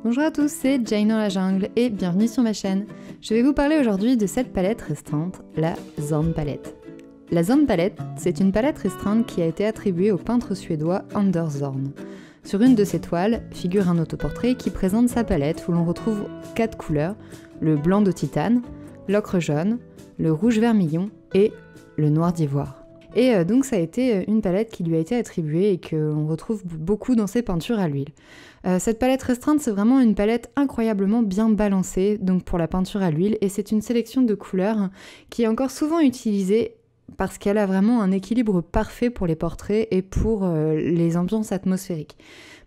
Bonjour à tous, c'est Jane dans la jungle et bienvenue sur ma chaîne. Je vais vous parler aujourd'hui de cette palette restreinte, la Zorn palette. La Zorn palette, c'est une palette restreinte qui a été attribuée au peintre suédois Anders Zorn. Sur une de ses toiles figure un autoportrait qui présente sa palette où l'on retrouve 4 couleurs, le blanc de titane, l'ocre jaune, le rouge vermillon et le noir d'ivoire. Et donc ça a été une palette qui lui a été attribuée et que l'on retrouve beaucoup dans ses peintures à l'huile. Cette palette restreinte, c'est vraiment une palette incroyablement bien balancée donc pour la peinture à l'huile, et c'est une sélection de couleurs qui est encore souvent utilisée parce qu'elle a vraiment un équilibre parfait pour les portraits et pour les ambiances atmosphériques.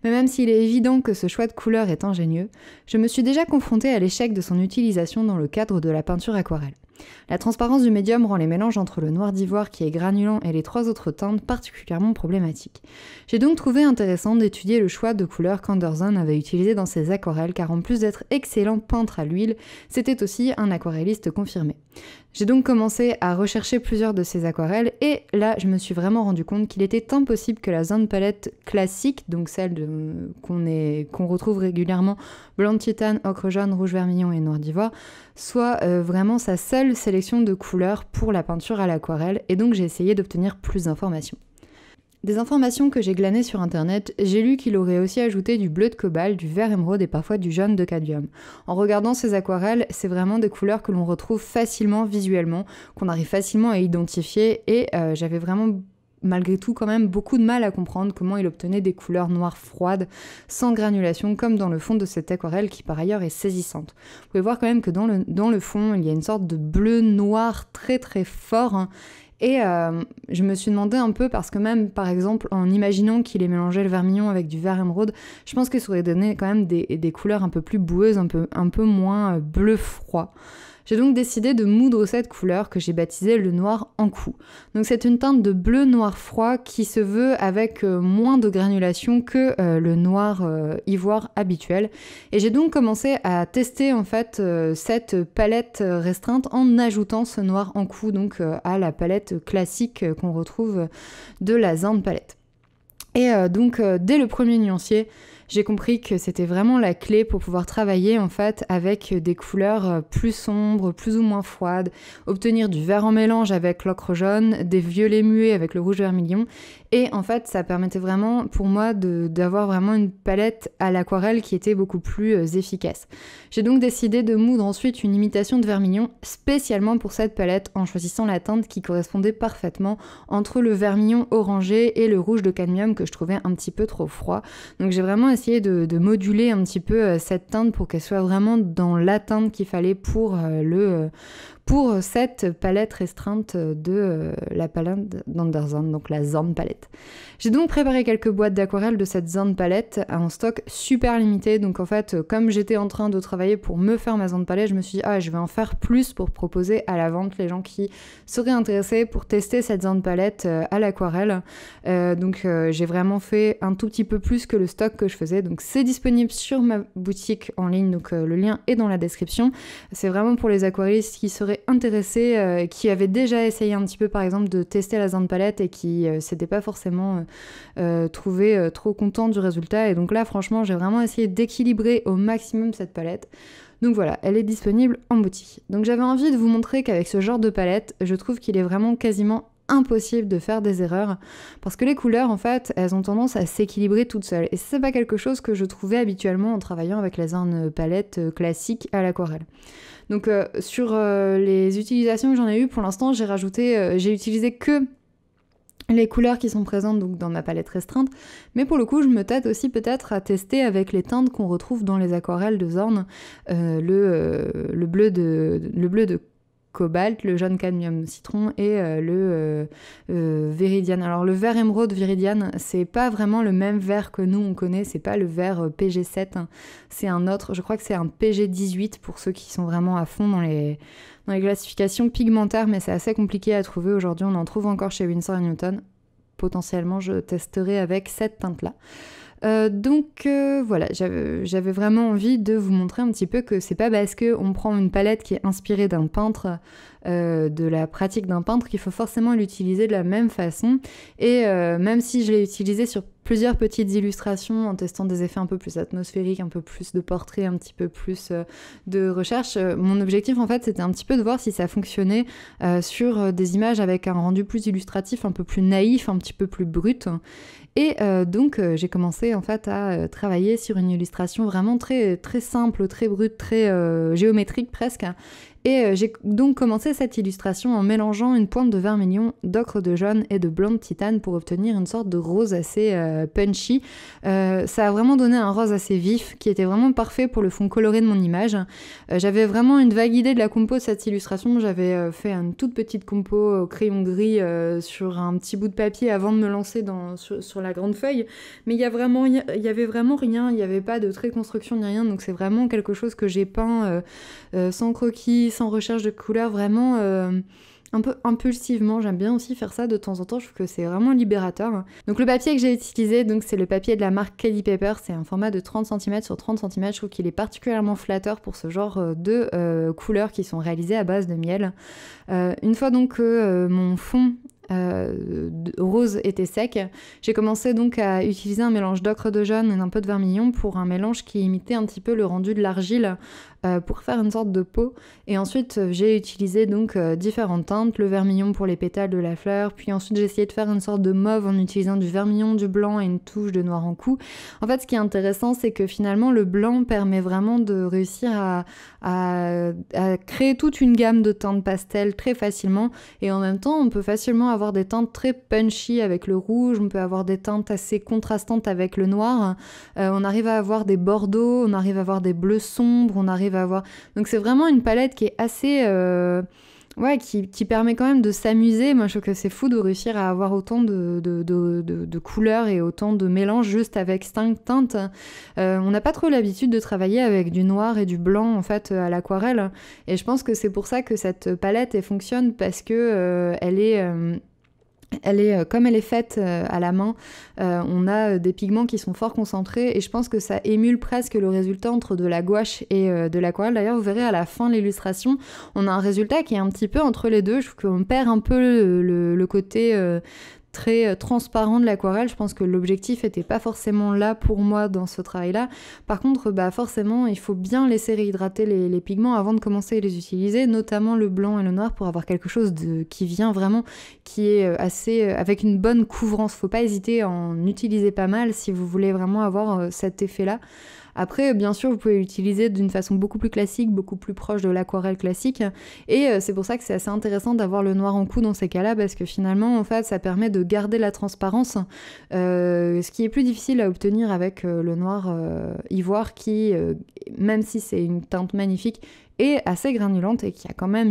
Mais même s'il est évident que ce choix de couleurs est ingénieux, je me suis déjà confrontée à l'échec de son utilisation dans le cadre de la peinture aquarelle. La transparence du médium rend les mélanges entre le noir d'ivoire qui est granulant et les 3 autres teintes particulièrement problématiques. J'ai donc trouvé intéressant d'étudier le choix de couleurs qu'Anders Zorn avait utilisé dans ses aquarelles, car en plus d'être excellent peintre à l'huile, c'était aussi un aquarelliste confirmé. J'ai donc commencé à rechercher plusieurs de ces aquarelles et là je me suis vraiment rendu compte qu'il était impossible que la Zorn palette classique, donc celle qu'on retrouve régulièrement, blanc de titane, ocre jaune, rouge vermillon et noir d'ivoire, soit vraiment sa seule sélection de couleurs pour la peinture à l'aquarelle, et donc j'ai essayé d'obtenir plus d'informations. Des informations que j'ai glanées sur internet, j'ai lu qu'il aurait aussi ajouté du bleu de cobalt, du vert émeraude et parfois du jaune de cadmium. En regardant ces aquarelles, c'est vraiment des couleurs que l'on retrouve facilement visuellement, qu'on arrive facilement à identifier, et j'avais vraiment malgré tout quand même beaucoup de mal à comprendre comment il obtenait des couleurs noires froides, sans granulation, comme dans le fond de cette aquarelle qui par ailleurs est saisissante. Vous pouvez voir quand même que dans le fond, il y a une sorte de bleu noir très très fort, hein. Et je me suis demandé un peu, parce que même par exemple en imaginant qu'il ait mélangé le vermillon avec du vert émeraude, je pense que ça aurait donné quand même des couleurs un peu plus boueuses, un peu moins bleu froid. J'ai donc décidé de moudre cette couleur que j'ai baptisée le noir en coup. Donc c'est une teinte de bleu noir froid qui se veut avec moins de granulation que le noir ivoire habituel. Et j'ai donc commencé à tester en fait cette palette restreinte en ajoutant ce noir en coup donc à la palette classique qu'on retrouve de la Zorn palette. Et donc dès le premier nuancier, j'ai compris que c'était vraiment la clé pour pouvoir travailler en fait avec des couleurs plus sombres, plus ou moins froides, obtenir du vert en mélange avec l'ocre jaune, des violets muets avec le rouge vermillon, et en fait ça permettait vraiment pour moi d'avoir vraiment une palette à l'aquarelle qui était beaucoup plus efficace. J'ai donc décidé de moudre ensuite une imitation de vermillon spécialement pour cette palette en choisissant la teinte qui correspondait parfaitement entre le vermillon orangé et le rouge de cadmium que je trouvais un petit peu trop froid. Donc j'ai vraiment essayé de moduler un petit peu cette teinte pour qu'elle soit vraiment dans la teinte qu'il fallait pour cette palette restreinte de la palette d'Anders Zorn, donc la Zorn palette. J'ai donc préparé quelques boîtes d'aquarelle de cette Zorn palette en stock super limité, donc en fait comme j'étais en train de travailler pour me faire ma Zorn palette, je me suis dit je vais en faire plus pour proposer à la vente les gens qui seraient intéressés pour tester cette Zorn palette à l'aquarelle. Donc j'ai vraiment fait un tout petit peu plus que le stock que je faisais, donc c'est disponible sur ma boutique en ligne, donc le lien est dans la description. C'est vraiment pour les aquarellistes qui seraient intéressés, qui avaient déjà essayé un petit peu par exemple de tester la Zorn palette et qui s'étaient pas forcément trouvé trop contents du résultat, et donc là franchement j'ai vraiment essayé d'équilibrer au maximum cette palette. Donc voilà, elle est disponible en boutique. Donc j'avais envie de vous montrer qu'avec ce genre de palette, je trouve qu'il est vraiment quasiment impossible de faire des erreurs, parce que les couleurs en fait elles ont tendance à s'équilibrer toutes seules, et c'est pas quelque chose que je trouvais habituellement en travaillant avec la Zorn palette classique à l'aquarelle. Donc sur les utilisations que j'en ai eues pour l'instant, j'ai utilisé que les couleurs qui sont présentes donc dans ma palette restreinte, mais pour le coup je me tâte aussi peut-être à tester avec les teintes qu'on retrouve dans les aquarelles de Zorn, le bleu de cobalt, le jaune cadmium citron et le viridiane. Alors le vert émeraude viridiane, c'est pas vraiment le même vert que nous on connaît, c'est pas le vert PG7, hein. C'est un autre, je crois que c'est un PG18 pour ceux qui sont vraiment à fond dans les classifications pigmentaires, mais c'est assez compliqué à trouver aujourd'hui, on en trouve encore chez Winsor & Newton. Potentiellement je testerai avec cette teinte là. Donc voilà, j'avais vraiment envie de vous montrer un petit peu que c'est pas parce qu'on prend une palette qui est inspirée d'un peintre, de la pratique d'un peintre, qu'il faut forcément l'utiliser de la même façon. Et même si je l'ai utilisée sur plusieurs petites illustrations en testant des effets un peu plus atmosphériques, un peu plus de portraits, un petit peu plus de recherche. Mon objectif en fait c'était un petit peu de voir si ça fonctionnait sur des images avec un rendu plus illustratif, un peu plus naïf, un petit peu plus brut. Et donc j'ai commencé en fait à travailler sur une illustration vraiment très, très simple, très brute, très géométrique presque. Et j'ai donc commencé cette illustration en mélangeant une pointe de vermillon, d'ocre de jaune et de blanc de titane pour obtenir une sorte de rose assez punchy. Ça a vraiment donné un rose assez vif qui était vraiment parfait pour le fond coloré de mon image. J'avais vraiment une vague idée de la compo de cette illustration. J'avais fait une toute petite compo au crayon gris sur un petit bout de papier avant de me lancer sur la grande feuille. Mais il y avait vraiment rien, il n'y avait pas de trait de construction ni rien. Donc c'est vraiment quelque chose que j'ai peint sans croquis, sans recherche de couleurs, vraiment un peu impulsivement. J'aime bien aussi faire ça de temps en temps, je trouve que c'est vraiment libérateur. Donc le papier que j'ai utilisé, donc c'est le papier de la marque Kelly Paper, c'est un format de 30 cm sur 30 cm, je trouve qu'il est particulièrement flatteur pour ce genre de couleurs qui sont réalisées à base de miel. Une fois donc que mon fond rose était sec, j'ai commencé donc à utiliser un mélange d'ocre de jaune et un peu de vermillon pour un mélange qui imitait un petit peu le rendu de l'argile pour faire une sorte de peau. Et ensuite j'ai utilisé donc différentes teintes, le vermillon pour les pétales de la fleur, puis ensuite j'ai essayé de faire une sorte de mauve en utilisant du vermillon, du blanc et une touche de noir en cou. En fait ce qui est intéressant c'est que finalement le blanc permet vraiment de réussir à créer toute une gamme de teintes pastel très facilement, et en même temps on peut facilement avoir des teintes très punchy avec le rouge, on peut avoir des teintes assez contrastantes avec le noir, on arrive à avoir des bordeaux, on arrive à avoir des bleus sombres, on arrive à avoir... Donc c'est vraiment une palette qui est assez... qui permet quand même de s'amuser. Moi je trouve que c'est fou de réussir à avoir autant de couleurs et autant de mélanges juste avec 5 teintes. On n'a pas trop l'habitude de travailler avec du noir et du blanc en fait à l'aquarelle, et je pense que c'est pour ça que cette palette elle fonctionne, parce que comme elle est faite à la main, on a des pigments qui sont fort concentrés, et je pense que ça émule presque le résultat entre de la gouache et de l'aquarelle. D'ailleurs, vous verrez à la fin de l'illustration, on a un résultat qui est un petit peu entre les deux. Je trouve qu'on perd un peu le côté très transparent de l'aquarelle. Je pense que l'objectif n'était pas forcément là pour moi dans ce travail-là. Par contre, forcément, il faut bien laisser réhydrater les pigments avant de commencer à les utiliser, notamment le blanc et le noir, pour avoir quelque chose qui vient vraiment, qui est assez avec une bonne couvrance. Faut pas hésiter à en utiliser pas mal si vous voulez vraiment avoir cet effet-là. Après, bien sûr, vous pouvez l'utiliser d'une façon beaucoup plus classique, beaucoup plus proche de l'aquarelle classique. Et c'est pour ça que c'est assez intéressant d'avoir le noir en cou dans ces cas-là, parce que finalement, en fait, ça permet de garder la transparence, ce qui est plus difficile à obtenir avec le noir ivoire qui, même si c'est une teinte magnifique, est assez granulante et qui a quand même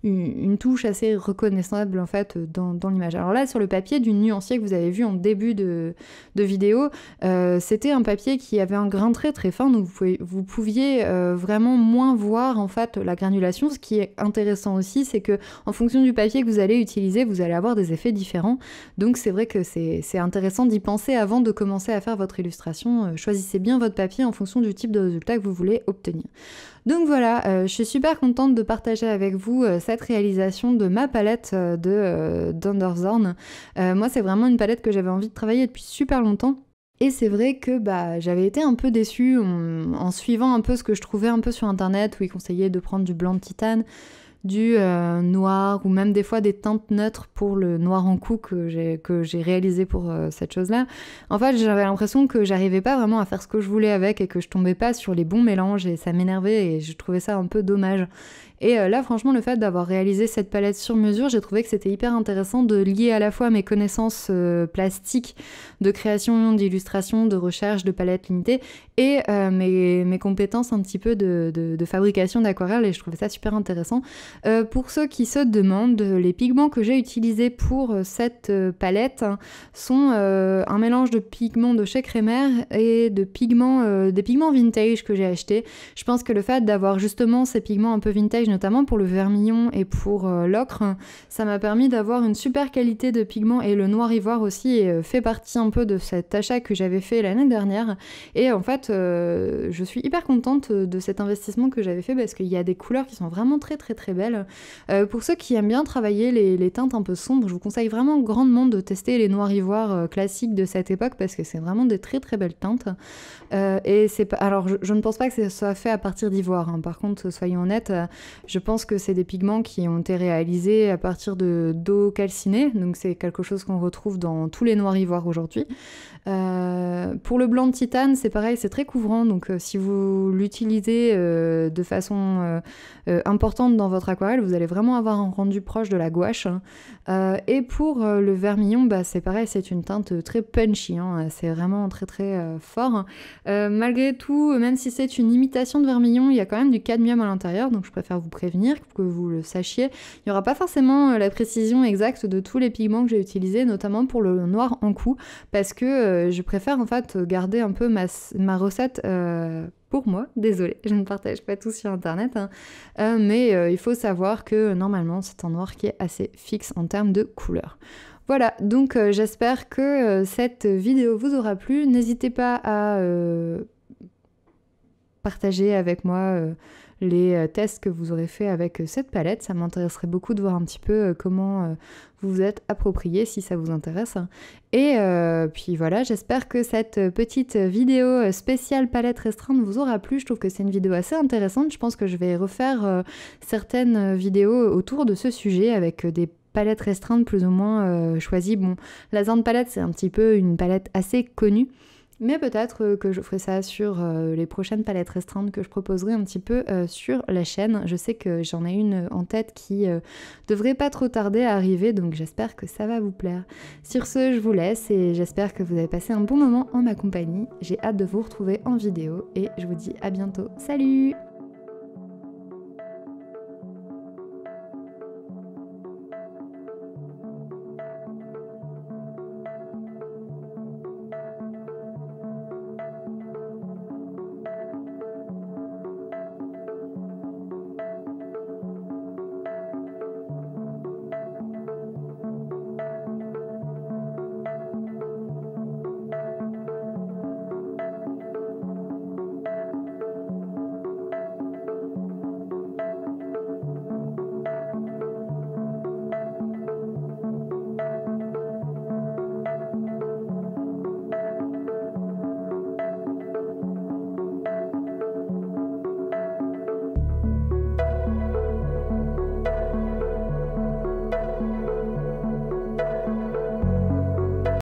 une touche assez reconnaissable en fait dans l'image. Alors là, sur le papier du nuancier que vous avez vu en début de vidéo, c'était un papier qui avait un grain très très fin, donc vous pouviez vraiment moins voir en fait la granulation. Ce qui est intéressant aussi, c'est que en fonction du papier que vous allez utiliser, vous allez avoir des effets différents. Donc c'est vrai que c'est intéressant d'y penser avant de commencer à faire votre illustration. Choisissez bien votre papier en fonction du type de résultat que vous voulez obtenir. Donc voilà, je suis super contente de partager avec vous cette réalisation de ma palette d'Underzorn. Moi, c'est vraiment une palette que j'avais envie de travailler depuis super longtemps. Et c'est vrai que j'avais été un peu déçue en suivant un peu ce que je trouvais un peu sur internet, où ils conseillaient de prendre du blanc de titane, du noir, ou même des fois des teintes neutres pour le noir en cou que j'ai réalisé pour cette chose-là. En fait, j'avais l'impression que j'arrivais pas vraiment à faire ce que je voulais avec, et que je tombais pas sur les bons mélanges, et ça m'énervait, et je trouvais ça un peu dommage. Et là, franchement, le fait d'avoir réalisé cette palette sur mesure, j'ai trouvé que c'était hyper intéressant de lier à la fois mes connaissances plastiques, de création, d'illustration, de recherche, de palette limitée, et mes compétences un petit peu de fabrication d'aquarelle, et je trouvais ça super intéressant. Pour ceux qui se demandent, les pigments que j'ai utilisés pour cette palette sont un mélange de pigments de chez Crémer et des pigments vintage que j'ai achetés. Je pense que le fait d'avoir justement ces pigments un peu vintage, notamment pour le vermillon et pour l'ocre, ça m'a permis d'avoir une super qualité de pigment, et le noir ivoire aussi fait partie un peu de cet achat que j'avais fait l'année dernière. Et en fait, je suis hyper contente de cet investissement que j'avais fait parce qu'il y a des couleurs qui sont vraiment très très très belles. Pour ceux qui aiment bien travailler les teintes un peu sombres, je vous conseille vraiment grandement de tester les noirs ivoires classiques de cette époque parce que c'est vraiment des très très belles teintes. Et c'est pas... Alors je ne pense pas que ça soit fait à partir d'ivoire, hein. Par contre, soyons honnêtes, je pense que c'est des pigments qui ont été réalisés à partir d'eau calcinée, donc c'est quelque chose qu'on retrouve dans tous les noirs ivoires aujourd'hui. Pour le blanc de titane, c'est pareil, c'est très couvrant, donc si vous l'utilisez de façon importante dans votre aquarelle, vous allez vraiment avoir un rendu proche de la gouache. Et pour le vermillon, bah, c'est pareil, c'est une teinte très punchy, hein, c'est vraiment très très fort. Malgré tout, même si c'est une imitation de vermillon, il y a quand même du cadmium à l'intérieur, donc je préfère vous prévenir, que vous le sachiez. Il n'y aura pas forcément la précision exacte de tous les pigments que j'ai utilisés, notamment pour le noir en coup, parce que je préfère en fait garder un peu ma recette pour moi. Désolée, je ne partage pas tout sur internet, hein. Mais il faut savoir que normalement c'est un noir qui est assez fixe en termes de couleur. Voilà, donc j'espère que cette vidéo vous aura plu. N'hésitez pas à partager avec moi les tests que vous aurez fait avec cette palette. Ça m'intéresserait beaucoup de voir un petit peu comment vous vous êtes approprié, si ça vous intéresse. Et puis voilà, j'espère que cette petite vidéo spéciale palette restreinte vous aura plu. Je trouve que c'est une vidéo assez intéressante. Je pense que je vais refaire certaines vidéos autour de ce sujet avec des palettes restreintes plus ou moins choisies. Bon, la Zand palette, c'est un petit peu une palette assez connue. Mais peut-être que je ferai ça sur les prochaines palettes restreintes que je proposerai un petit peu sur la chaîne. Je sais que j'en ai une en tête qui devrait pas trop tarder à arriver, donc j'espère que ça va vous plaire. Sur ce, je vous laisse et j'espère que vous avez passé un bon moment en ma compagnie. J'ai hâte de vous retrouver en vidéo et je vous dis à bientôt. Salut!